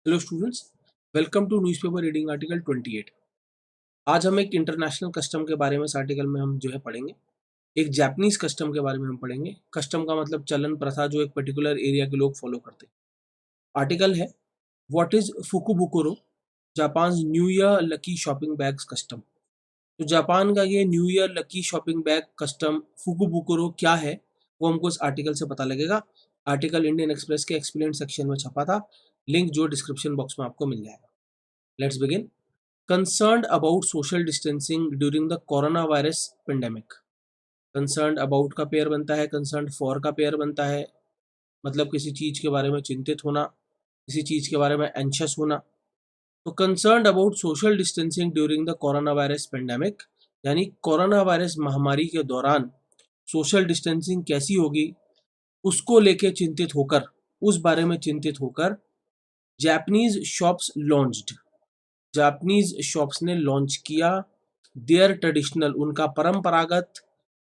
Hello students, welcome to newspaper reading article 28। आज हम एक इंटरनेशनल कस्टम के बारे में इस आर्टिकल में हम जो है पढ़ेंगे। एक जापानीज कस्टम के बारे में हम पढ़ेंगे। कस्टम का मतलब चलन प्रथा जो एक पर्टिकुलर एरिया के लोग फॉलो करते हैं। आर्टिकल है what is fukubukuro, Japan new year lucky shopping bags custom. तो जापान का ये new year lucky shopping bag custom fukubukuro क्या है वो हमको इस आर्टिकल से पता लगेगा। आर्टिकल इंडियन एक्सप्रेस के एक्सप्लेन सेक्शन में छपा था, लिंक जो डिस्क्रिप्शन बॉक्स में आपको मिल जाएगा। Let's begin. Concerned about social distancing during the coronavirus pandemic। Concerned about का पेयर बनता है, concerned for का पेयर बनता है, मतलब किसी चीज के बारे में चिंतित होना, किसी चीज के बारे में anxious होना। तो concerned about social distancing during the coronavirus pandemic यानी कोरोना वायरस महामारी के दौरान सोशल डिस्टेंसिंग कैसी होगी उसको लेके चिंतित होकर, उस बारे में चिंतित होकर Japanese shops launched, Japanese shops ने लॉन्च किया देयर ट्रेडिशनल, उनका परंपरागत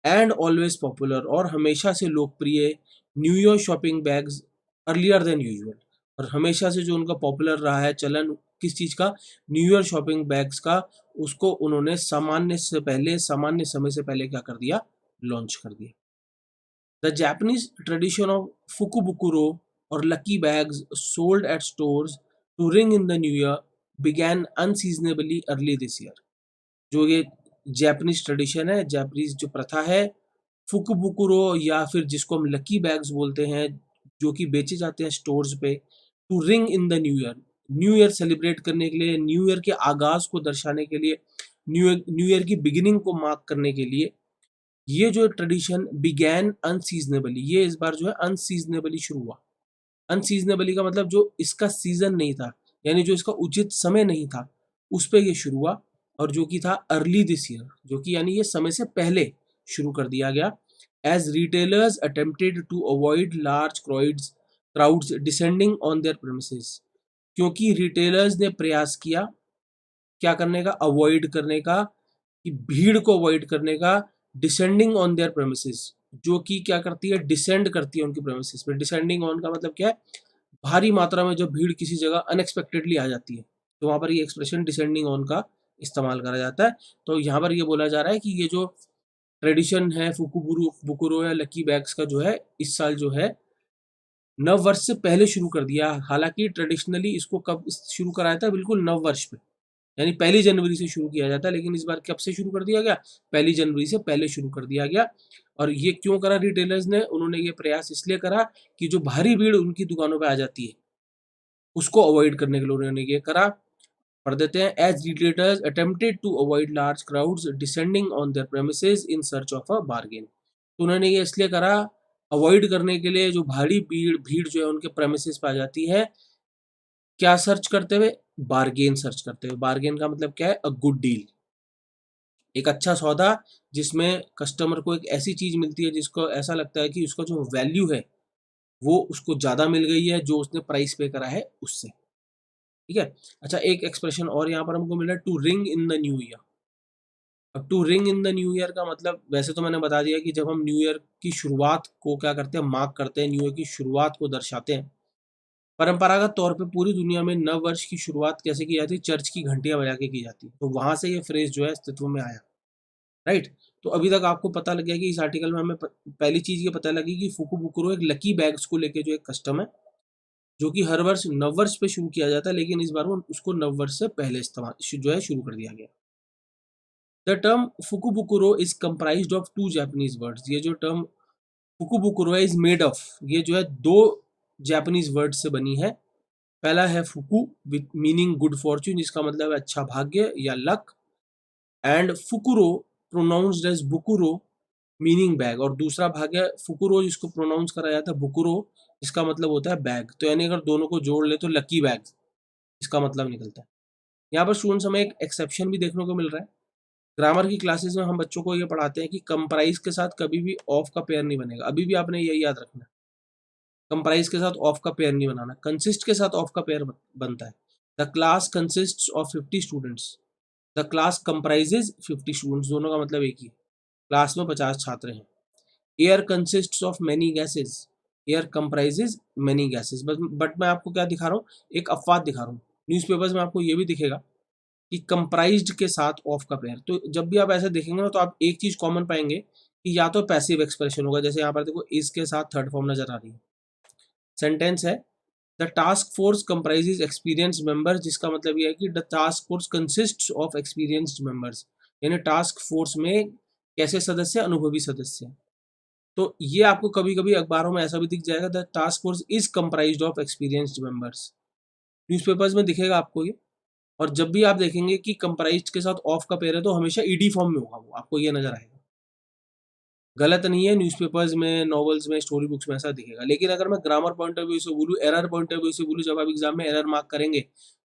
एंड ऑलवेज पॉपुलर और हमेशा से लोकप्रिय new year shopping bags earlier than usual. और हमेशा से जो उनका पॉपुलर रहा है चलन किस चीज का, न्यू ईयर शॉपिंग बैग्स का, उसको उन्होंने सामान्य समय से पहले क्या कर दिया, लॉन्च कर दिया। The Japanese tradition of fukubukuro और lucky bags sold at stores to ring in the new year began unseasonably early this year. जो ये जापानीज ट्रेडिशन है, जापानीज जो प्रथा है, फुकुबुकुरो या फिर जिसको हम लकी बैग्स बोलते हैं, जो कि बेचे जाते हैं स्टोर्स पे, to ring in the new year, new year celebrate करने के लिए, न्यू ईयर के आगाज को दर्शाने के लिए, न्यू ईयर की बिगिनिंग को मार्क करने के लिए ये जो ट्रेडिशन बिगैन अनसीजनेबली, ये इस बार जो है अनसीजनेबली शुरू हुआ। अनसीजनेबली का मतलब जो इसका सीजन नहीं था, यानी जो इसका उचित समय नहीं था, उस पे ये शुरू हुआ। और जो कि था अर्ली दिस ईयर, जो कि यानी ये समय से पहले शुरू कर दिया गया। As retailers attempted to avoid large crowds descending on their premises, क्योंकि रिटेलर्स ने प्रयास किया क्या करने का, अवॉइड करने का, कि भीड़ को अवॉइड करने का, डिसेंडिंग ऑन देयर प्रेमिसेस, जो कि क्या करती है, डिसेंड करती है उनकी प्रेमिसेस पे। डिसेंडिंग ऑन का मतलब क्या है, भारी मात्रा में जब भीड़ किसी जगह अनएक्सपेक्टेडली आ जाती है, तो वहां पर ये एक्सप्रेशन डिसेंडिंग ऑन का इस्तेमाल करा जाता है। तो यहाँ पर ये बोला जा रहा है कि ये जो ट्रेडिशन है फुकुबुरु बुकुरो या लकी बैग्स का, जो है इस साल जो है नव वर्ष से पहले शुरू कर दिया। हालांकि ट्रेडिशनली इसको कब शुरू कराया था, बिल्कुल नव वर्ष पे, यानी 1 जनवरी से शुरू किया जाता है, लेकिन इस बार कब से शुरू कर दिया गया, 1 जनवरी से पहले शुरू कर दिया गया। और ये क्यों करा रिटेलर्स ने, उन्होंने ये प्रयास इसलिए करा कि जो भारी भीड़ उनकी दुकानों पे आ जाती है उसको अवॉइड करने के लिए उन्होंने ये करा। पढ़ देते हैं। As retailers attempted to avoid large crowds descending on their premises in search of a bargain. तो उन्होंने ये इसलिए करा, अवॉइड करने के लिए, जो भारी भीड़ भीड़ जो है उनके प्रेमिसेस पे आ जाती है, क्या सर्च करते हुए, बार्गेन सर्च करते हुए। बार्गेन का मतलब क्या है, अ गुड डील, एक अच्छा सौदा, जिसमें कस्टमर को एक ऐसी चीज मिलती है जिसको ऐसा लगता है कि उसका जो वैल्यू है वो उसको ज्यादा मिल गई है जो उसने प्राइस पे करा है उससे। ठीक है। अच्छा, एक एक्सप्रेशन और यहाँ पर हमको मिला, to ring in the new year. अब to ring in the new year का मतलब वैसे तो मैंने बता दिया कि जब हम न्यू ईयर की शुरुआत को क्या करते हैं, मार्क करते हैं, न्यू ईयर की शुरुआत को दर्शाते हैं। परंपरागत तौर पे पूरी दुनिया में नव वर्ष की शुरुआत कैसे की जाती है, चर्च की घंटियां बजा के की जाती है। तो वहां से ये फ्रेज जो है अस्तित्व में आया। राइट। तो अभी तक आपको पता लग गया कि इस आर्टिकल में हमें पहली चीज ये पता लगी कि फुकुबुकुरो एक लकी बैग्स को लेके जो एक कस्टम है, जो कि हर वर्ष नववर्ष पे शुरू किया जाता है, लेकिन इस बार वो उसको नववर्ष से पहले इस्तेमाल जो है शुरू कर दिया गया। The term fukubukuro is comprised of two Japanese words. ये जो टर्म फुकुबुकुरो है इज मेड ऑफ, ये जो है दो जापानीज वर्ड से बनी है। पहला है fuku with meaning good fortune, जिसका मतलब है अच्छा भाग्य या luck, and fukuro pronounced as bukuro meaning bag. और दूसरा भाग है फुकुरो, जिसको प्रोनाउंस करा जाता है बुकुरो, जिसका मतलब होता है बैग। तो यानी अगर दोनों को जोड़ ले तो लकी बैग इसका मतलब निकलता है। यहाँ पर स्टूडेंट्स हमें एक एक्सेप्शन भी देखने को मिल रहा है। ग्रामर की क्लासेस में हम बच्चों को ये पढ़ाते हैं कि कंप्राइज के साथ कभी भी ऑफ का पेयर नहीं बनेगा। अभी भी आपने यही याद रखना, कंप्राइज के साथ ऑफ का पेयर नहीं बनाना, कंसिस्ट के साथ ऑफ का पेयर बनता है। The class consist of 50 students, the class comprises 50 students, दोनों का मतलब एक ही है, क्लास में 50 छात्र हैं। Air consist of many gases, air comprises many gases. But मैं आपको क्या दिखा रहा हूँ, एक अपवाद दिखा रहा हूँ। न्यूज़पेपर्स में आपको ये भी दिखेगा कि कंप्राइज्ड के साथ ऑफ का पेयर। तो जब भी आप ऐसे देखेंगे ना, तो आप एक चीज कॉमन पाएंगे कि या तो पैसिव एक्सप्रेशन होगा, जैसे यहाँ पर देखो इज के साथ थर्ड फॉर्म नजर आ रही है। सेंटेंस है the task force comprises experienced members, जिसका मतलब ये है कि the task force consists of experienced members, यानी टास्क फोर्स में कैसे सदस्य, अनुभवी सदस्य। तो ये आपको कभी कभी अखबारों में ऐसा भी दिख जाएगा, the task force is comprised of experienced members, newspapers में दिखेगा आपको ये। और जब भी आप देखेंगे कि कंप्राइज्ड के साथ ऑफ का पेयर है, तो हमेशा ईडी फॉर्म में होगा, वो आपको ये नजर आएगा। गलत नहीं है, न्यूज़पेपर्स में, नॉवेल्स में, स्टोरी बुक्स में ऐसा दिखेगा। लेकिन अगर मैं ग्रामर पॉइंट ऑफ व्यू से बोलूँ, एरर पॉइंट ऑफ व्यू से बोलूँ, जब आप एग्जाम में एरर मार्क करेंगे,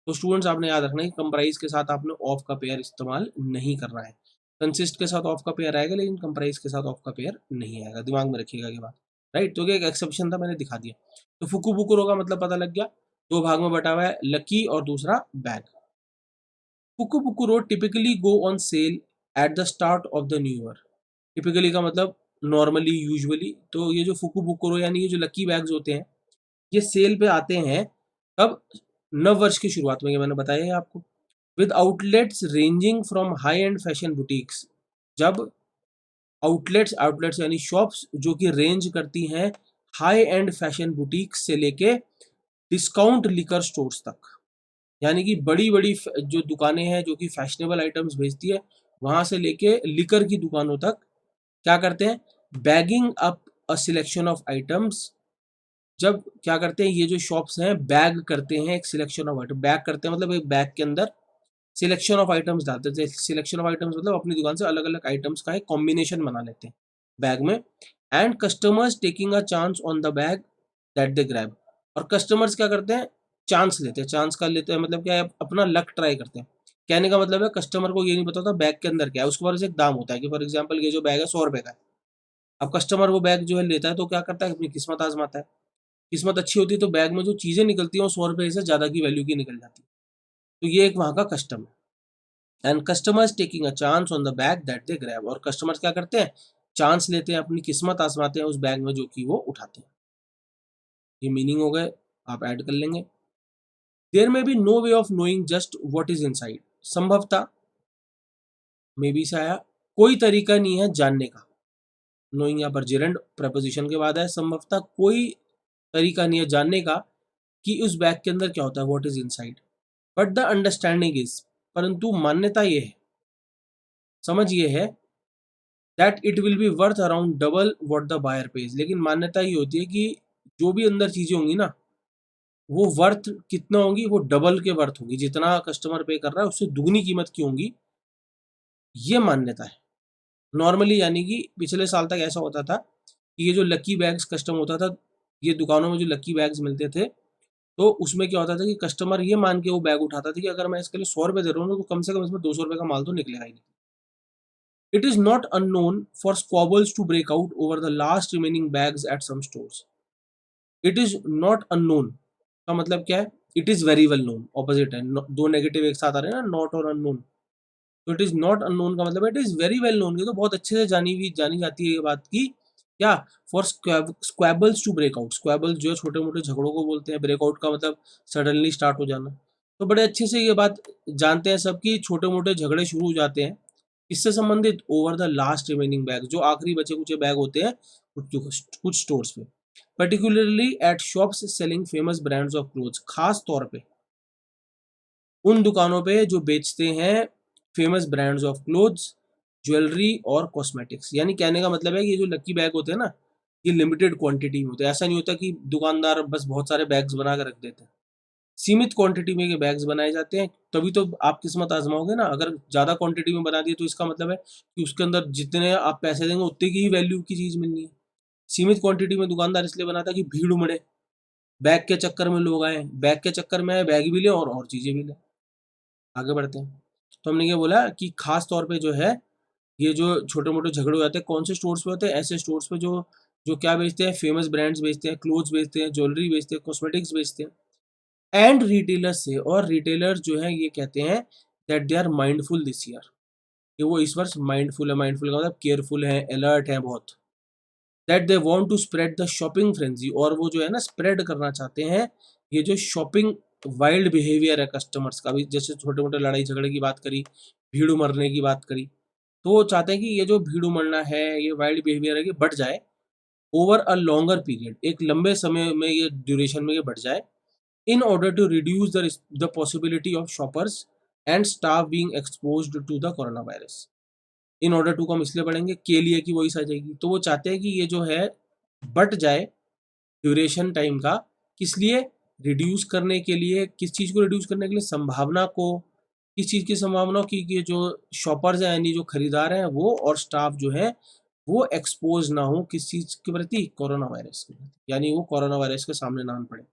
तो स्टूडेंट्स आपने याद रखना है कि कंप्राइज के साथ आपने ऑफ का पेयर इस्तेमाल नहीं करना है। कंसिस्ट के साथ ऑफ का पेयर आएगा, लेकिन कंप्राइज के साथ ऑफ का पेयर नहीं आएगा, दिमाग में रखिएगा ये बात। राइट, तो एक एक्सेप्शन था, मैंने दिखा दिया। तो फुकू बुकुरो का मतलब पता लग गया, दो भाग में बटा हुआ है, लकी और दूसरा bag. Fukubukuro typically go on sale at the start of the new year. Typically का मतलब नॉर्मली, यूजुअली। तो ये जो फुकू बुकुरो यानी ये जो लकी बैग्स होते हैं, ये सेल पे आते हैं कब, नव वर्ष की शुरुआत में, ये मैंने बताया है आपको। With outlets ranging from high and fashion boutiques, जब आउटलेट्स, आउटलेट्स यानी शॉप्स जो कि रेंज करती हैं हाई एंड फैशन बुटीक्स से लेके डिस्काउंट लिकर स्टोर्स तक, यानी कि बड़ी बड़ी जो दुकानें हैं जो कि फैशनेबल आइटम्स बेचती है, वहां से लेके लिकर की दुकानों तक क्या करते हैं, bagging up a selection of items. जब क्या करते हैं ये जो शॉप्स हैं, बैग करते हैं एक सिलेक्शन ऑफ आइटम, बैग करते हैं मतलब एक बैग के अंदर सिलेक्शन ऑफ आइटम्स डालते हैं। सिलेक्शन ऑफ आइटम्स मतलब अपनी दुकान से अलग अलग आइटम्स का एक कॉम्बिनेशन बना लेते हैं बैग में। And customers taking a chance on the bag that they grab, और कस्टमर्स क्या करते हैं, चांस लेते हैं। चांस का लेते हैं मतलब क्या है, अपना लक ट्राई करते हैं। कहने का मतलब है कस्टमर को ये नहीं पता होता बैग के अंदर क्या है, उसके पास एक दाम होता है कि फॉर एग्जाम्पल ये जो बैग है 100 रुपए का है। अब कस्टमर वो बैग जो है लेता है, तो क्या करता है, अपनी किस्मत आजमाता है। किस्मत अच्छी होती है तो बैग में जो चीजें निकलती हैं वो 100 रुपए से ज्यादा की वैल्यू की निकल जाती है। तो ये एक वहां का कस्टम है। And customers taking a chance on the bag that they grab, और कस्टमर्स क्या करते हैं, चांस लेते हैं, अपनी किस्मत आजमाते हैं उस बैग में जो कि वो उठाते हैं। ये मीनिंग हो गए, आप ऐड कर लेंगे। There may be no way of knowing just what is inside, संभवतः, मे बी से आया, कोई तरीका नहीं है जानने का। नोइंग यहाँ पर जेरेंड प्रपोजिशन के बाद है, संभवतः कोई तरीका नहीं है जानने का कि उस बैग के अंदर क्या होता है, what is inside. But the understanding is, परंतु मान्यता ये है, समझ ये है, that it will be worth around double what the buyer pays, लेकिन मान्यता ये होती है कि जो भी अंदर चीजें होंगी ना, वो वर्थ कितना होंगी, वो डबल के वर्थ होंगी, जितना कस्टमर पे कर रहा है उससे दुगनी कीमत की होंगी, ये मान्यता है। नॉर्मली यानी कि पिछले साल तक ऐसा होता था कि ये जो लकी बैग्स कस्टम होता था, ये दुकानों में जो लकी बैग्स मिलते थे, तो उसमें क्या होता था कि कस्टमर ये मान के वो बैग उठाता था कि अगर मैं इसके लिए 100 रुपए दे रहा हूँ तो कम से कम इसमें 200 रुपए का माल तो निकलेगा ही नहीं। It is not unknown for squabbles to break out over the last remaining bags at some stores. It is not unknown का मतलब क्या है, it is very well known, opposite है, दो नेगेटिव एक साथ आ रहे हैं ना, नॉट और अननोन। तो इट इज नॉट अननोन का मतलब it is very well known, ये तो बहुत अच्छे से जानी जाती है ये बात की, क्या, फॉर स्क्वैबल्स टू ब्रेकआउट। स्क्वैबल्स जो है छोटे मोटे झगड़ों को बोलते हैं, ब्रेकआउट का मतलब सडनली स्टार्ट हो जाना। तो बड़े अच्छे से ये बात जानते हैं सब कि छोटे मोटे झगड़े शुरू हो जाते हैं इससे संबंधित, over the last remaining bag, जो आखिरी बचे कुचे बैग होते हैं कुछ स्टोर्स पे, particularly at shops selling famous brands of clothes, खास तौर पे उन दुकानों पे जो बेचते हैं famous brands of clothes, jewellery और कॉस्मेटिक्स। यानी कहने का मतलब है कि ये जो लकी बैग होते हैं ना, ये लिमिटेड क्वांटिटी में होते हैं। ऐसा नहीं होता कि दुकानदार बस बहुत सारे बैग्स बना कर रख देते हैं, सीमित क्वांटिटी में ये बैग्स बनाए जाते हैं। तभी तो आप किस्मत आजमाओगे ना, अगर ज़्यादा क्वांटिटी में बना दिए तो इसका मतलब है कि उसके अंदर जितने आप पैसे देंगे उतने की ही वैल्यू की चीज़ मिलनी है। सीमित क्वांटिटी में दुकानदार इसलिए बनाता है कि भीड़ उमड़े, बैग के चक्कर में लोग आए, बैग के चक्कर में आए, बैग भी लें और चीज़ें भी लें। आगे बढ़ते हैं। तो हमने ये बोला कि खास तौर पे जो है, ये जो छोटे मोटे झगड़े हो जाते हैं कौन से स्टोर्स पे होते हैं, ऐसे स्टोर्स पे जो जो क्या बेचते हैं, फेमस ब्रांड्स बेचते हैं, क्लोथ्स बेचते हैं, ज्वेलरी बेचते हैं, कॉस्मेटिक्स बेचते हैं। एंड रिटेलर्स से, और रिटेलर्स जो है ये कहते हैं that they are mindful this year, कि वो इस वर्ष माइंडफुल है। माइंडफुल का मतलब केयरफुल है, अलर्ट है बहुत। That they want to spread the shopping frenzy, और वो जो है ना स्प्रेड करना चाहते हैं ये जो शॉपिंग वाइल्ड बिहेवियर है कस्टमर्स का भी, जैसे छोटे मोटे लड़ाई झगड़े की बात करी, भीड़ मरने की बात करी, तो वो चाहते हैं कि ये जो भीड़ मरना है, ये वाइल्ड बिहेवियर है, ये बढ़ जाए ओवर अ लॉन्गर पीरियड, एक लंबे समय में ये ड्यूरेशन में ये बढ़ जाए, in order to reduce the possibility of shoppers and staff being exposed to the coronavirus. In order to को हम इसलिए पढ़ेंगे के लिए कि वही आ जाएगी, तो वो चाहते हैं कि ये जो है बढ़ जाए ड्यूरेशन टाइम का, किस लिए, रिड्यूस करने के लिए, किस चीज़ को रिड्यूस करने के लिए, संभावना को, किस चीज़ की संभावना की जो शॉपर्स हैं यानी जो खरीदार हैं वो और स्टाफ जो है वो एक्सपोज ना हो किस चीज़ के प्रति, कोरोना वायरस के प्रति, यानी वो कोरोना वायरस के सामने ना आन पड़े।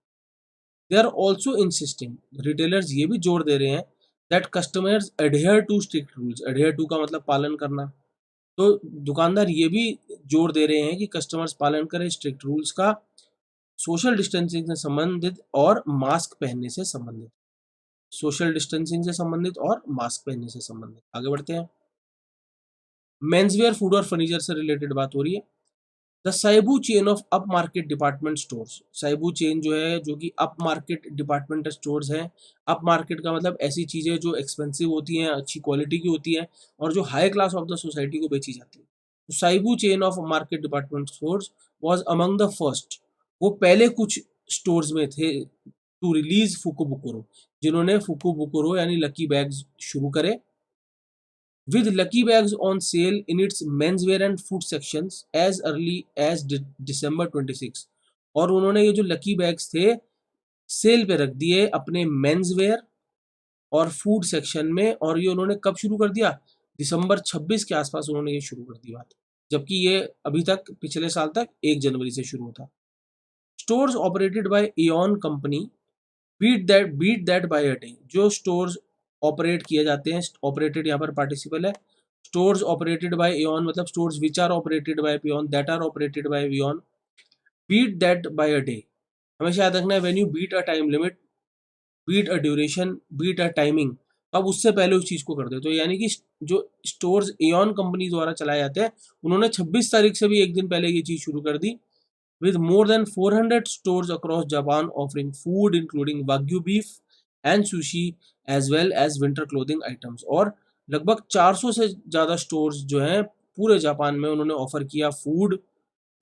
They are also insisting, retailers ये भी जोर दे रहे हैं that customers adhere to strict rules, adhere to का मतलब पालन करना, तो दुकानदार ये भी जोर दे रहे हैं कि कस्टमर्स पालन करें स्ट्रिक्ट रूल्स का, सोशल डिस्टेंसिंग से संबंधित और मास्क पहनने से संबंधित, सोशल डिस्टेंसिंग से संबंधित और मास्क पहनने से संबंधित। आगे बढ़ते हैं, मेंसवेयर फूड और फर्नीचर से रिलेटेड बात हो रही है। The Seibu chain of upmarket department stores, Seibu chain जो है जो कि अप मार्केट डिपार्टमेंट स्टोर्स हैं, अप मार्केट का मतलब ऐसी चीज़ें जो एक्सपेंसिव होती हैं, अच्छी क्वालिटी की होती हैं और जो high class of the society को बेची जाती है। तो Seibu chain of market department stores was among the first, वो पहले कुछ स्टोर्स में थे टू रिलीज फुकुबुकुरो, जिन्होंने फुकुबुकुरो यानी लकी बैग्स शुरू करे, with lucky bags on sale in its menswear and food sections as early as December 26, और उन्होंने ये जो लकी बैग्स थे सेल पे रख दिए अपने मेंसवेयर और फूड सेक्शन में, और ये उन्होंने कब शुरू कर दिया, दिसंबर 26 के आसपास उन्होंने ये शुरू कर दी बात, जबकि ये अभी तक पिछले साल तक 1 जनवरी से शुरू होता। Stores operated by Aeon company beat that by a day, जो स्टोर्स ऑपरेट किए जाते हैं, ऑपरेटेड यहाँ पर पार्टिसिपल है, स्टोर्स ऑपरेटेड बाय एऑन मतलब stores which are operated by Aeon that are operated by Aeon, beat that by a day, हमेशा याद रखना है when you beat a time limit, beat a duration, beat a timing, अब उससे पहले उस चीज़ को कर दे, तो यानी कि जो स्टोर्स एऑन कंपनी द्वारा चलाए जाते हैं उन्होंने 26 तारीख से भी एक दिन पहले ये चीज़ शुरू कर दी, with more than 400 stores across Japan offering food including wagyu beef and sushi as well as winter clothing items, और लगभग 400 से ज़्यादा स्टोर्स जो हैं पूरे जापान में उन्होंने ऑफर किया फूड,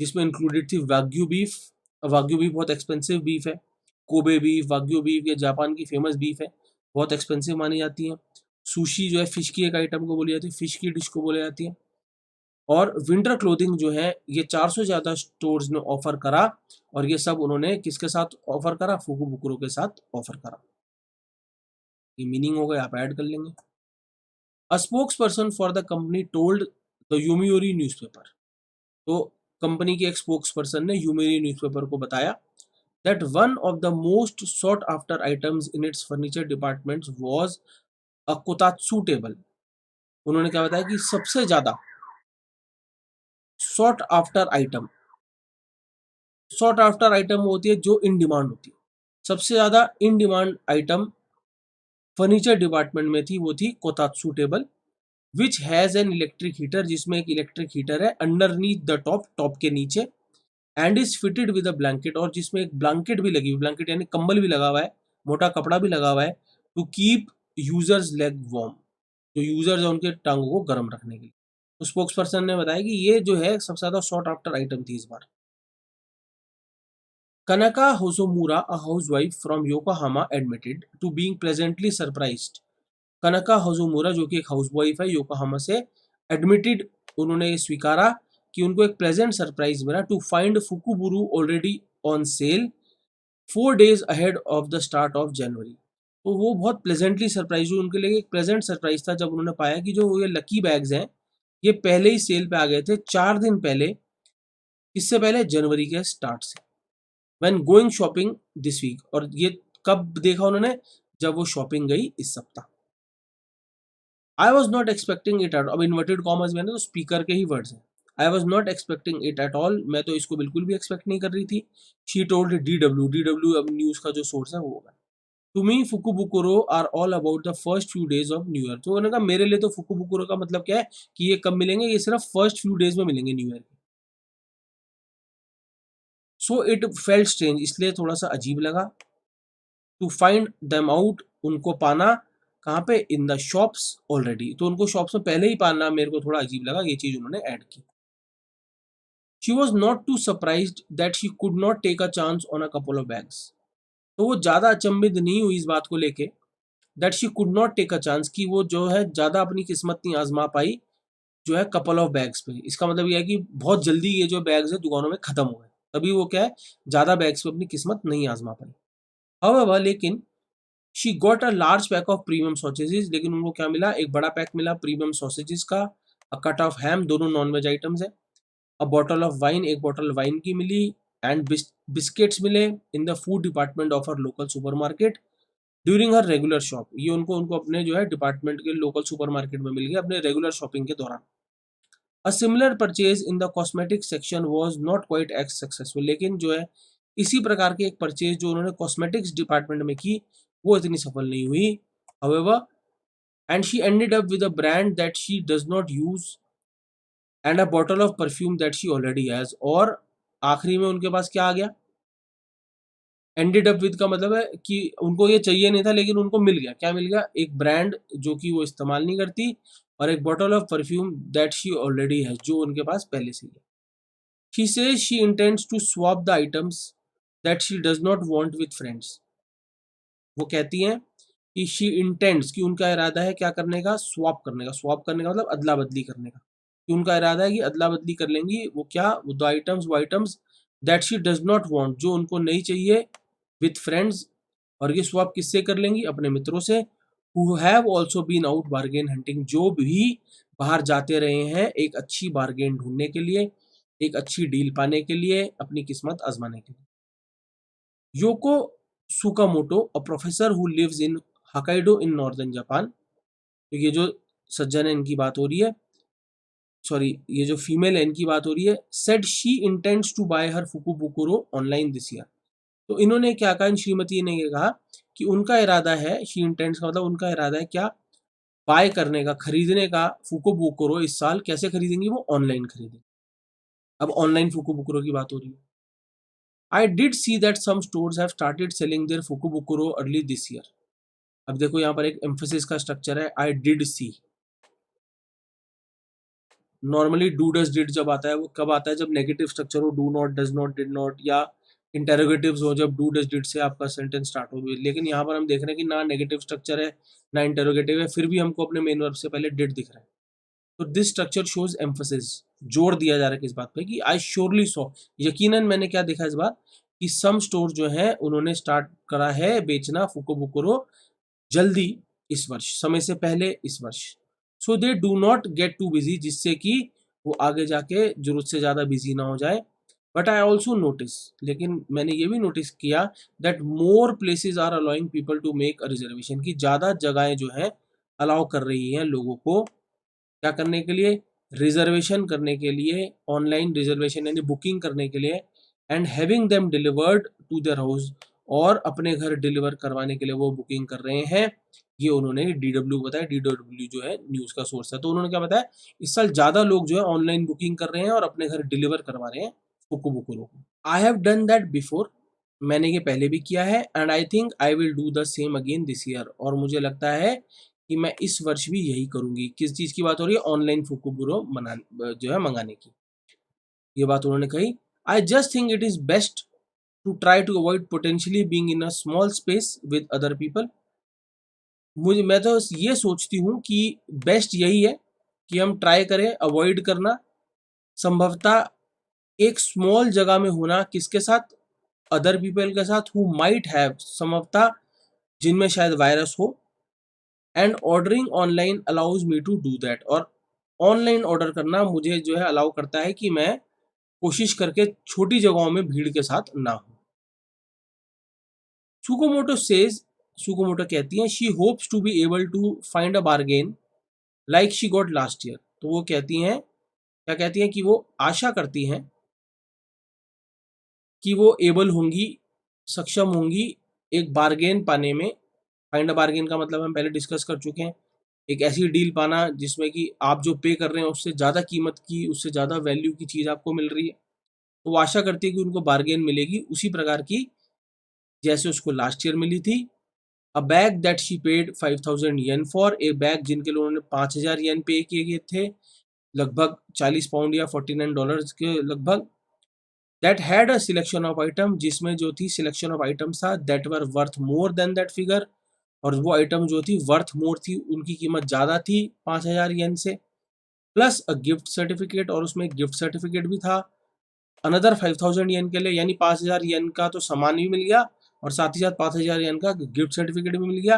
जिसमें इंक्लूडेड थी वाग्यू बीफ, वाग्यू बीफ बहुत एक्सपेंसिव बीफ है, कोबे बीफ, वाग्यू बीफ ये जापान की फेमस बीफ है, बहुत एक्सपेंसिव मानी जाती है, सुशी जो है फिश की एक आइटम को बोली जाती है, फिश की डिश को बोली जाती है, और विंटर क्लोथिंग जो है ये 400 ज़्यादा स्टोर्स ने ऑफर करा, और ये सब उन्होंने किसके साथ ऑफर करा, फुकुबुकुरो के साथ ऑफर करा। ये मीनिंग हो गया, आप ऐड कर लेंगे। A spokesperson for the company told the Yomiuri newspaper, तो कंपनी के एक स्पोक्स पर्सन ने यूमियोरी न्यूज़पेपर को बताया that one of the most sought after items in its furniture department was a kotatsu table, उन्होंने क्या बताया कि सबसे ज़्यादा sought after item, sought after item होती है जो इन डिमांड होती है, सबसे ज़्यादा in demand item furniture department में थी, वो थी kotatsu table, which has an electric heater, जिसमें एक इलेक्ट्रिक हीटर है अंडरनीथ द टॉप, टॉप के नीचे, and is fitted with a blanket, और जिसमें एक ब्लैंकेट भी लगी हुई, ब्लैंकेट यानी कंबल भी लगा हुआ है, मोटा कपड़ा भी लगा हुआ है, to keep users leg warm, जो यूजर्स है उनके टांगों को गर्म रखने के लिए। तो स्पोक्स पर्सन ने बताया कि ये जो है सबसे ज़्यादा शॉर्ट आफ्टर आइटम थी इस बार। Kanaka Hosomura, a housewife from Yokohama, admitted to being pleasantly surprised. कनका होजोमुरा जो कि एक हाउसवाइफ है योकोहामा से, एडमिटेड उन्होंने ये स्वीकारा कि उनको एक प्लेजेंट सरप्राइज मिला to find fukubukuro already on sale 4 days ahead of the start of January, तो वो बहुत प्लेजेंटली सरप्राइज हुई, उनके लिए एक प्लेजेंट सरप्राइज था जब उन्होंने पाया कि जो ये लकी बैग्स हैं ये पहले ही सेल पे आ गए थे 4 दिन पहले, इससे पहले जनवरी के स्टार्ट से, when going shopping this week, और ये कब देखा उन्होंने, जब वो शॉपिंग गई इस सप्ताह। I was not expecting it at, अब इन्वर्टेड कॉमर्स में तो स्पीकर के ही वर्ड्स हैं, I was not expecting it at all, मैं तो इसको बिल्कुल भी एक्सपेक्ट नहीं कर रही थी। शी टोल्ड DW अब न्यूज का जो सोर्स है वो होगा। To me fukubukuro are all about the first few days of new year, तो उन्होंने कहा मेरे लिए तो फुकुबुकुरो का मतलब क्या है कि ये कब मिलेंगे, ये सिर्फ फर्स्ट फ्यू डेज में मिलेंगे न्यू ईयर के। सो इट फेल्ट स्ट्रेंज, इसलिए थोड़ा सा अजीब लगा, टू फाइंड देम आउट, उनको पाना कहाँ पे, इन द शॉप्स ऑलरेडी, तो उनको शॉप्स में पहले ही पाना मेरे को थोड़ा अजीब लगा, ये चीज उन्होंने ऐड की। She was not too surprised that she could not take a chance on a couple of bags, तो वो ज्यादा अचंभित नहीं हुई इस बात को लेके that she could not take a chance, कि वो जो है ज्यादा अपनी किस्मत नहीं आजमा पाई जो है कपल ऑफ बैग्स पे। इसका मतलब यह है कि बहुत जल्दी ये जो बैग्स है दुकानों में खत्म हो गए, तभी वो क्या है ज्यादा बैग्स पे अपनी किस्मत नहीं आजमा पाई। हाउएवर, लेकिन she got a large pack of premium sausages, लेकिन उनको क्या मिला, एक बड़ा पैक मिला प्रीमियम सॉसेजेस का, अ कट ऑफ हैम, दोनों नॉन वेज आइटम्स है, अ बॉटल ऑफ वाइन, एक बॉटल वाइन की मिली, एंड बिस्किट्स मिले in the food department of her local supermarket during her regular shop, ये उनको उनको अपने जो है डिपार्टमेंट के लोकल सुपरमार्केट में मिल गया अपने रेगुलर शॉपिंग के दौरान। A similar purchase in the cosmetic section was not quite as successful, लेकिन जो है इसी प्रकार की एक परचेज जो उन्होंने कॉस्मेटिक्स डिपार्टमेंट में की वो इतनी सफल नहीं हुई। However, and she ended up with a brand that she does not use and a bottle of perfume that she already has, और आखिरी में उनके पास क्या आ गया, एंडेड अप विद का मतलब है कि उनको ये चाहिए नहीं था लेकिन उनको मिल गया, क्या मिल गया, एक ब्रांड जो कि वो इस्तेमाल नहीं करती, और एक bottle of perfume that she already है जो उनके पास पहले से ही है। She says she intends to swap the items that she does not want with friends, वो कहती हैं कि शी इंटेंड्स, कि उनका इरादा है क्या करने का, स्वैप करने का, स्वैप करने का मतलब अदला बदली करने का, कि उनका इरादा है कि अदला बदली कर लेंगी, वो क्या, वो द आइटम्स, वो items that she does not want, जो उनको नहीं चाहिए, विथ फ्रेंड्स, और ये स्वैप किससे कर लेंगी, अपने मित्रों से, who have also been out bargain hunting, जो भी बाहर जाते रहे हैं एक अच्छी बार्गेन ढूंढने के लिए, एक अच्छी डील पाने के लिए, अपनी किस्मत आजमाने के लिए। Yoko Tsukamoto, a professor who lives in Hokkaido in northern Japan, तो ये जो सज्जन है इनकी बात हो रही है, सॉरी ये जो फीमेल है इनकी बात हो रही है, said she intends to buy her fukubukuro online this year, तो इन्होंने क्या कहा, इन श्रीमती ने ये कहा कि उनका इरादा है, शी इंटेंड्स का मतलब उनका इरादा है क्या, बाय करने का, खरीदने का, फुकुबुकुरो इस साल, कैसे खरीदेंगी, वो ऑनलाइन खरीदेंगी। अब ऑनलाइन फुकुबुकुरो की बात हो रही है। I did see that some stores have started selling their fukubukuro early this year, अब देखो यहाँ पर एक एम्फेसिस का स्ट्रक्चर है, I did see, normally do does did जब आता है वो कब आता है, जब नेगेटिव स्ट्रक्चर हो, do not, does not, did not, या इंटेरोगेटिव्स हो, जब डू डज डिड से आपका सेंटेंस स्टार्ट हो, लेकिन यहाँ पर हम देख रहे हैं कि ना नेगेटिव स्ट्रक्चर है ना इंटेरोगेटिव है, फिर भी हमको अपने मेन वर्ब से पहले डिड दिख रहा है, तो दिस स्ट्रक्चर शोज एम्फेसिस, जोर दिया जा रहा है किस बात पे, कि आई श्योरली सॉ, यकीनन मैंने क्या देखा इस बार, कि सम स्टोर जो है उन्होंने स्टार्ट करा है बेचना फुकुबुकुरो जल्दी, इस वर्ष, समय से पहले इस वर्ष, so they do not get too busy, जिससे कि वो आगे जाके जरूरत से ज़्यादा बिजी ना हो जाए। बट आई ऑल्सो नोटिस, लेकिन मैंने ये भी नोटिस किया that more places are allowing people to make a reservation, की ज़्यादा जगहें जो हैं अलाउ कर रही हैं लोगों को क्या करने के लिए, रिजर्वेशन करने के लिए, ऑनलाइन रिजर्वेशन यानी बुकिंग करने के लिए, and having them delivered to their house, और अपने घर डिलीवर करवाने के लिए वो बुकिंग कर रहे हैं, ये उन्होंने DW बताया, DW जो है न्यूज़ का सोर्स है, तो उन्होंने क्या बताया, इस साल ज़्यादा लोग जो है ऑनलाइन बुकिंग कर रहे हैं और अपने घर डिलीवर करवा रहे हैं फुकुबुकुरो को। I have done that before, मैंने ये पहले भी किया है, and I think I will do the same again this year, और मुझे लगता है कि मैं इस वर्ष भी यही करूंगी। किस चीज़ की बात हो रही है, ऑनलाइन फुकुबुरो मना जो है मंगाने की, ये बात उन्होंने कही। I just think it is best to try to avoid potentially being in a small space with other people, मुझे मैं तो ये सोचती हूँ कि बेस्ट यही है कि हम ट्राई करें अवॉइड करना, संभवतः एक स्मॉल जगह में होना, किसके साथ, अदर पीपल के साथ, हु माइट हैव, संभवतः जिनमें शायद वायरस हो, and ordering online allows me to do that, और ऑनलाइन ऑर्डर करना मुझे जो है अलाउ करता है कि मैं कोशिश करके छोटी जगहों में भीड़ के साथ ना हूँ। सुकोमोटो सेज, सुकोमोटो कहती हैं, she hopes to be able to find a bargain like she got last year, तो वो कहती हैं, क्या कहती हैं, कि वो आशा करती हैं कि वो एबल होंगी, सक्षम होंगी एक बार्गेन पाने में, फाइंड अ बार्गेन का मतलब हम पहले डिस्कस कर चुके हैं, एक ऐसी डील पाना जिसमें कि आप जो पे कर रहे हैं उससे ज़्यादा कीमत की, उससे ज़्यादा वैल्यू की चीज़ आपको मिल रही है। तो वो आशा करती है कि उनको बार्गेन मिलेगी उसी प्रकार की जैसे उसको लास्ट ईयर मिली थी। अ bag that she paid 5000 yen for, एक बैग जिनके लिए उन्होंने 5000 येन पे किए गए थे, लगभग 40 पाउंड या 49 डॉलर्स के लगभग। That had a selection of item, जिसमें जो थी सिलेक्शन ऑफ आइटम्स था, that were worth more than that figure, और वो आइटम जो थी वर्थ मोर थी, उनकी कीमत ज़्यादा थी 5000 येन से, प्लस अ गिफ्ट सर्टिफिकेट, और उसमें एक गिफ्ट सर्टिफिकेट भी था अनदर 5000 येन के लिए, यानी 5000 येन का तो सामान भी मिल गया और साथ ही साथ 5000 येन का गिफ्ट सर्टिफिकेट भी मिल गया।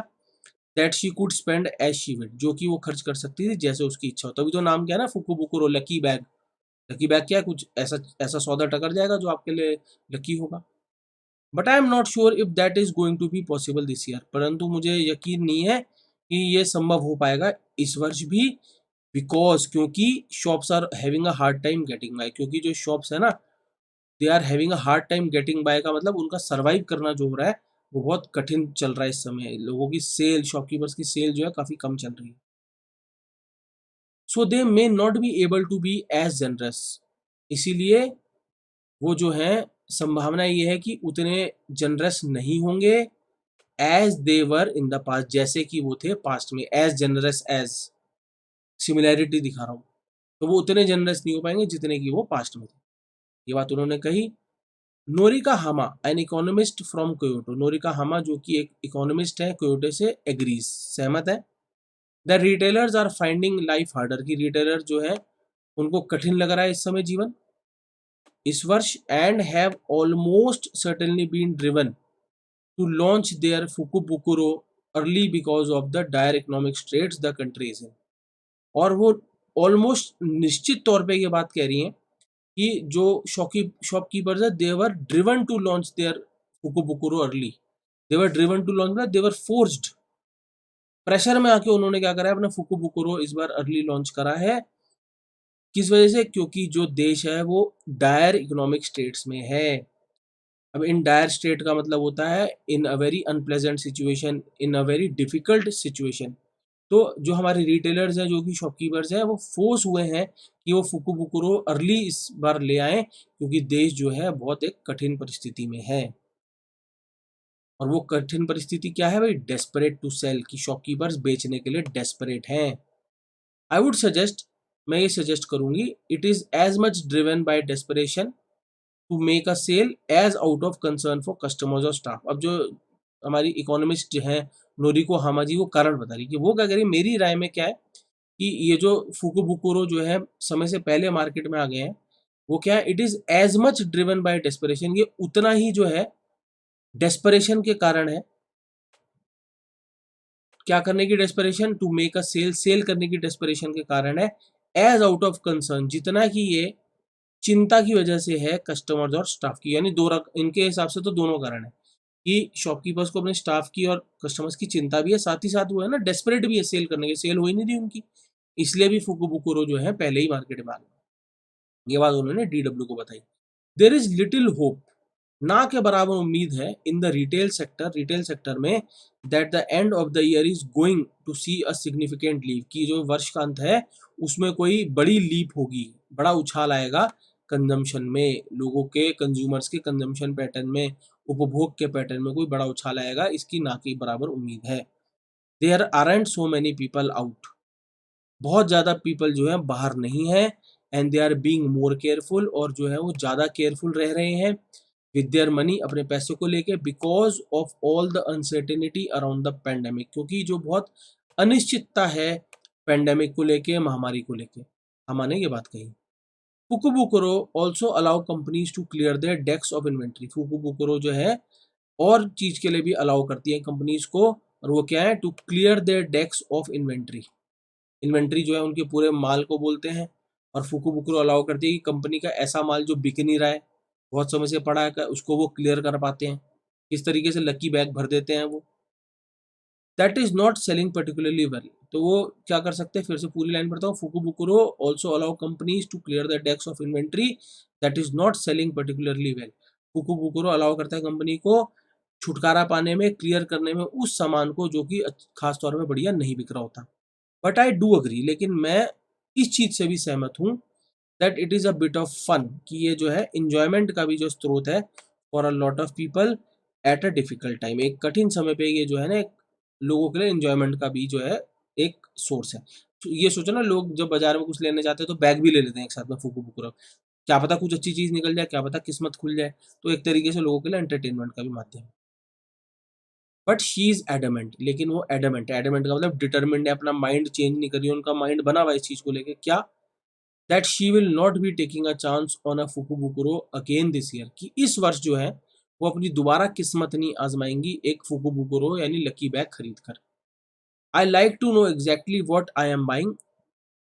That she could spend as she would, जो कि वो खर्च कर सकती थी जैसे उसकी इच्छा हो। तभी तो नाम क्या है ना, फुकुबुकुरो, लकी बैग। लकी बैग क्या है, कुछ ऐसा ऐसा सौदा टकर जाएगा जो आपके लिए लकी होगा। But I am not sure if that is going to be possible this year, परंतु मुझे यकीन नहीं है कि ये संभव हो पाएगा इस वर्ष भी, बिकॉज क्योंकि shops are having a hard time getting by, क्योंकि जो शॉप्स है ना, they are having a hard time getting by का मतलब उनका सर्वाइव करना जो हो रहा है वो बहुत कठिन चल रहा है इस समय। लोगों की सेल, शॉपकीपर्स की सेल जो है काफ़ी कम चल रही है। So they may not be able to be as generous, इसीलिए वो जो है संभावना ये है कि उतने जनरस नहीं होंगे as they were in the past, जैसे कि वो थे पास्ट में। एज जनरस एज, सिमिलैरिटी दिखा रहा हूँ, तो वो उतने जनरस नहीं हो पाएंगे जितने कि वो पास्ट में थे। ये बात उन्होंने कही। नोरिका हामा, एन इकोनॉमिस्ट फ्रॉम क्योटो, नोरिका हामा जो कि एक इकोनॉमिस्ट है क्योटो से, एग्रीज, सहमत है। The retailers are finding life harder, की रिटेलर जो है उनको कठिन लग रहा है इस समय जीवन, इस वर्ष, and have almost certainly been driven to launch their fukubukuro early because of the dire economic straits the country is in. और वो ऑलमोस्ट निश्चित तौर पे ये बात कह रही हैं कि जो शॉपकीपर्स है, they were driven to launch their fukubukuro early, they were driven to launch, they were forced, pressure में आके उन्होंने क्या करा है, अपना फुकुबुकुरो इस बार अर्ली लॉन्च करा है। किस वजह से? क्योंकि जो देश है वो डायर इकोनॉमिक स्टेट्स में है। अब इन डायर स्टेट का मतलब होता है in a very unpleasant situation, in a very difficult situation. तो जो हमारे रिटेलर्स हैं, जो कि शॉपकीपर्स हैं, वो फोर्स हुए हैं कि वो फुकुबुकुरो अर्ली इस बार ले आएं, क्योंकि देश जो है बहुत एक कठिन परिस्थिति में है। और वो कठिन परिस्थिति क्या है भाई? डेस्परेट टू सेल, की शॉपकीपर्स बेचने के लिए डेस्परेट हैं। आई वुड सजेस्ट, मैं ये सजेस्ट करूंगी, it is as much driven by desperation to make a sale as out of concern for customers और स्टाफ। अब जो हमारी इकोनॉमिस्ट हैं नोरिको हामा जी, वो कारण बता रही कि वो क्या करिए, मेरी राय में क्या है कि ये जो फुकुबुकुरो जो है समय से पहले मार्केट में आ गए हैं, वो क्या है, it is as much driven by desperation, ये उतना ही जो है डेस्परेशन के कारण है। क्या करने की desperation? To make a sale, sale करने की डेस्परेशन के कारण है। एज आउट ऑफ कंसर्न, जितना कि ये चिंता की वजह से है कस्टमर्स और स्टाफ की, यानी इनके हिसाब से तो दोनों कारण है कि शॉपकीपर्स को अपने स्टाफ की और कस्टमर्स की चिंता भी है, साथ ही साथ वो है ना डेस्परेट भी है सेल करने की, सेल हो ही नहीं रही उनकी, इसलिए भी फुकुबुकुरो जो है पहले ही मार्केट में आ गए। ये बात उन्होंने डीडब्ल्यू को बताई। देर इज लिटिल होप, ना के बराबर उम्मीद है, इन द रिटेल सेक्टर में, that the end of the year is going to see a significant leap, की जो वर्ष का अंत है उसमें कोई बड़ी लीप होगी, बड़ा उछाल आएगा कंजम्पशन में, लोगों के, कंज्यूमर्स के कंजम्पशन पैटर्न में, उपभोग के पैटर्न में कोई बड़ा उछाल आएगा, इसकी ना के बराबर उम्मीद है। There aren't so many people out, बहुत ज़्यादा पीपल जो है बाहर नहीं है, and they are being more careful, और जो है वो ज़्यादा केयरफुल रह रहे हैं विद देयर मनी, अपने पैसों को लेके, because of all the uncertainty around the pandemic, क्योंकि जो बहुत अनिश्चितता है पेंडेमिक को लेके, महामारी को लेके, हमने ये बात कही। Fukubukuro also allow companies to clear their desk of inventory, fukubukuro जो है और चीज के लिए भी अलाउ करती है कंपनीज को, और वो क्या है? To clear their desk of inventory, inventory जो है उनके पूरे माल को बोलते हैं। और फुकुबुकुरो अलाउ करती है कि कंपनी का ऐसा माल जो बिक नहीं रहा है, बहुत समय से पड़ा है, उसको वो क्लियर कर पाते हैं। किस तरीके से? लकी बैग भर देते हैं वो। That is not selling particularly well, तो वो क्या कर सकते हैं? फिर से पूरी लाइन पढ़ता हूँ। Fukubukuro also allow companies to clear the desk of inventory that is not selling particularly well, fukubukuro allow करता है कंपनी को छुटकारा पाने में, क्लियर करने में उस सामान को जो कि खास तौर में बढ़िया नहीं बिक रहा होता। बट आई डू अग्री, लेकिन मैं इस चीज से भी सहमत हूँ that it is a bit of fun, कि ये जो है इंजॉयमेंट का भी जो स्रोत है for a lot of people at a difficult time. एक कठिन समय पे ये जो है ना एक लोगों के लिए इंजॉयमेंट का भी जो है एक सोर्स है। तो ये सोचो ना, लोग जब बाजार में कुछ लेने जाते हैं तो बैग भी ले लेते हैं एक साथ में फूकू फूकू, क्या पता कुछ अच्छी चीज़ निकल जाए, क्या पता किस्मत खुल जाए। तो एक तरीके से लोगों के लिए एंटरटेनमेंट का भी माध्यम है। बट शी इज़ एडमेंट, लेकिन वो एडमेंट है, एडमेंट का मतलब डिटरमिन्ड है, अपना माइंड चेंज नहीं कर रही है, उनका माइंड बना हुआ है इस चीज़ को लेके, क्या? That she will not be taking a chance on a fukubukuro again this year, कि इस वर्ष जो है वो अपनी दोबारा किस्मत नहीं आजमाएंगी एक फुकुबुकुरो यानी लकी बैग खरीद कर। I like to know exactly what I am buying,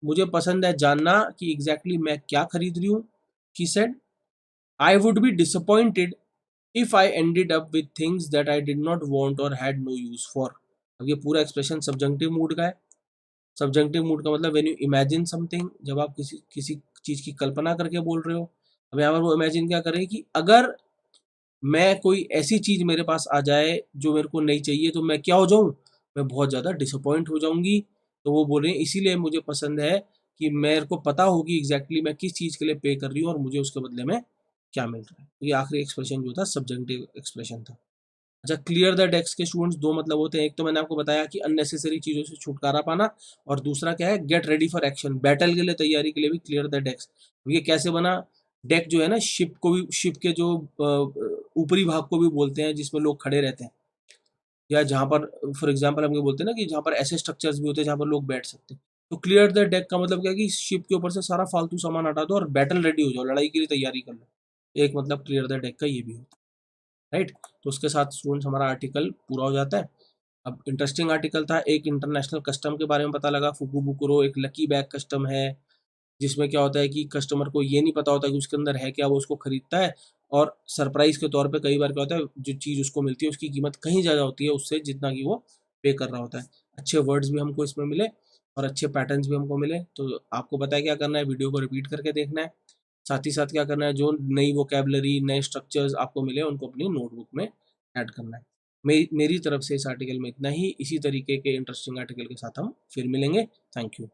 मुझे पसंद है जानना कि एग्जैक्टली मैं क्या खरीद रही हूँ। She said I would be disappointed if I ended up with things that I did not want और हैड नो यूज फॉर। अब ये पूरा एक्सप्रेशन सब्जंक्टिव मूड का है। सब्जंक्टिव मूड का मतलब व्हेन यू इमेजिन समथिंग, जब आप किसी किसी चीज़ की कल्पना करके बोल रहे हो। अब यहाँ पर वो इमेजिन क्या करे कि अगर मैं कोई ऐसी चीज़ मेरे पास आ जाए जो मेरे को नहीं चाहिए तो मैं क्या हो जाऊँ? मैं बहुत ज़्यादा डिसअपॉइंट हो जाऊँगी। तो वो बोल रहे हैं इसीलिए मुझे पसंद है कि मेरे को पता हो कि एग्ज़ैक्टली मैं किस चीज़ के लिए पे कर रही हूँ और मुझे उसके बदले में क्या मिल रहा है। तो ये आखिरी एक्सप्रेशन जो था सब्जंक्टिव एक्सप्रेशन था। अच्छा, क्लियर द डेस्क के स्टूडेंट्स दो मतलब होते हैं। एक तो मैंने आपको बताया कि अननेसेसरी चीज़ों से छुटकारा पाना, और दूसरा क्या है, get ready for action, battle के लिए तैयारी के लिए भी क्लियर द डेस्क। ये कैसे बना? डेक जो है ना, शिप को भी, शिप के जो ऊपरी भाग को भी बोलते हैं जिसमें लोग खड़े रहते हैं, या जहाँ पर फॉर एग्जाम्पल हम ये बोलते हैं ना कि जहाँ पर ऐसे स्ट्रक्चर्स भी होते हैं जहाँ पर लोग बैठ सकते हैं। तो क्लियर द डेक का मतलब क्या है कि शिप के ऊपर से सारा फालतू सामान हटा दो और बैटल रेडी हो जाओ, लड़ाई के लिए तैयारी कर लो। एक मतलब क्लियर द डेक का ये भी होता है, राइट। तो उसके साथ स्टूडेंट्स हमारा आर्टिकल पूरा हो जाता है। अब इंटरेस्टिंग आर्टिकल था, एक इंटरनेशनल कस्टम के बारे में पता लगा, फुकुबुकुरो एक लकी बैग कस्टम है, जिसमें क्या होता है कि कस्टमर को ये नहीं पता होता कि उसके अंदर है क्या, वो उसको खरीदता है और सरप्राइज के तौर पे कई बार क्या होता है, जो चीज़ उसको मिलती है उसकी कीमत कहीं ज़्यादा होती है उससे जितना कि वो पे कर रहा होता है। अच्छे वर्ड्स भी हमको इसमें मिले और अच्छे पैटर्न्स भी हमको मिले। तो आपको पता है क्या करना है, वीडियो को रिपीट करके देखना है। साथ ही साथ क्या करना है, जो नई वोकैबुलरी, नए स्ट्रक्चर्स आपको मिले उनको अपनी नोटबुक में ऐड करना है। मेरी तरफ से इस आर्टिकल में इतना ही। इसी तरीके के इंटरेस्टिंग आर्टिकल के साथ हम फिर मिलेंगे। Thank you.